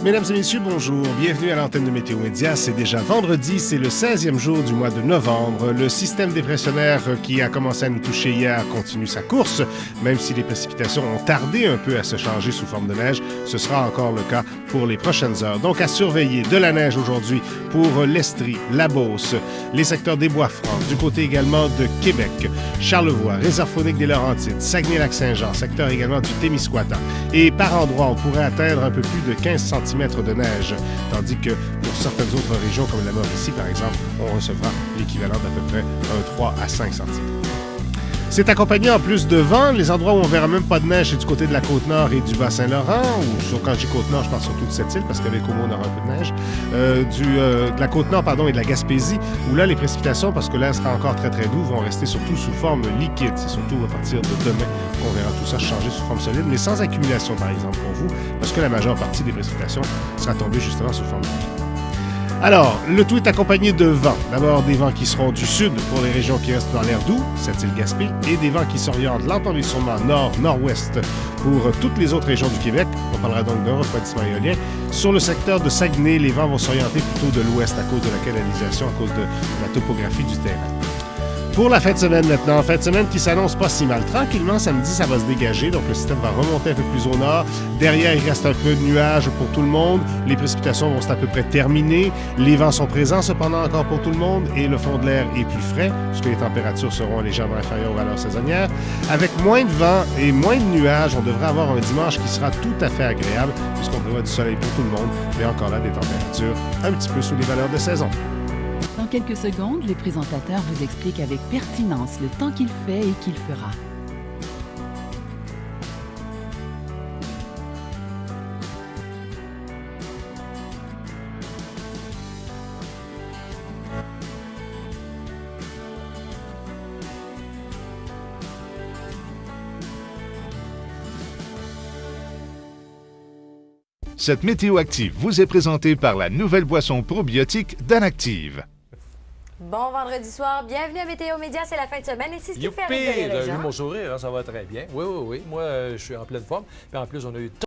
Mesdames et messieurs, bonjour. Bienvenue à l'antenne de Météo Média. C'est déjà vendredi, c'est le 16e jour du mois de novembre. Le système dépressionnaire qui a commencé à nous toucher hier continue sa course. Même si les précipitations ont tardé un peu à se changer sous forme de neige, ce sera encore le cas pour les prochaines heures. Donc à surveiller de la neige aujourd'hui pour l'Estrie, la Beauce, les secteurs des Bois-Francs, du côté également de Québec, Charlevoix, Réserve faunique des Laurentides, Saguenay-Lac-Saint-Jean, secteur également du Témiscouata. Et par endroits, on pourrait atteindre un peu plus de 15 cm de neige, tandis que pour certaines autres régions, comme la Mauricie par exemple, on recevra l'équivalent d'à peu près un 3 à 5 cm. C'est accompagné en plus de vent. Les endroits où on ne verra même pas de neige, c'est du côté de la Côte-Nord et du Bas-Saint-Laurent, ou quand je dis Côte-Nord, je parle surtout de cette île, parce qu'avec Homo, on aura un peu de neige. De la Côte-Nord, et de la Gaspésie, où là, les précipitations, parce que l'air sera encore très, très doux, vont rester surtout sous forme liquide. C'est surtout à partir de demain qu'on verra tout ça changer sous forme solide, mais sans accumulation, par exemple, pour vous, parce que la majeure partie des précipitations sera tombée justement sous forme liquide. Alors, le tout est accompagné de vents. D'abord, des vents qui seront du sud pour les régions qui restent dans l'air doux, cette île Gaspé, et des vents qui s'orientent lentement mais sûrement nord-nord-ouest pour toutes les autres régions du Québec. On parlera donc d'un refroidissement éolien. Sur le secteur de Saguenay, les vents vont s'orienter plutôt de l'ouest à cause de la canalisation, à cause de la topographie du terrain. Pour la fin de semaine maintenant, fin de semaine qui s'annonce pas si mal. Tranquillement, samedi, ça va se dégager, donc le système va remonter un peu plus au nord. Derrière, il reste un peu de nuages pour tout le monde. Les précipitations vont être à peu près terminées. Les vents sont présents cependant encore pour tout le monde et le fond de l'air est plus frais, puisque les températures seront légèrement inférieures aux valeurs saisonnières. Avec moins de vent et moins de nuages, on devrait avoir un dimanche qui sera tout à fait agréable, puisqu'on prévoit du soleil pour tout le monde, mais encore là, des températures un petit peu sous les valeurs de saison. Dans quelques secondes, les présentateurs vous expliquent avec pertinence le temps qu'il fait et qu'il fera. Cette météo active vous est présentée par la nouvelle boisson probiotique d'Anactive. Bon vendredi soir, bienvenue à Météo Média, c'est la fin de semaine et c'est ce qui fait rigoler les gens. J'ai vu mon sourire, hein, ça va très bien. Oui. Moi, je suis en pleine forme. Puis en plus, on a eu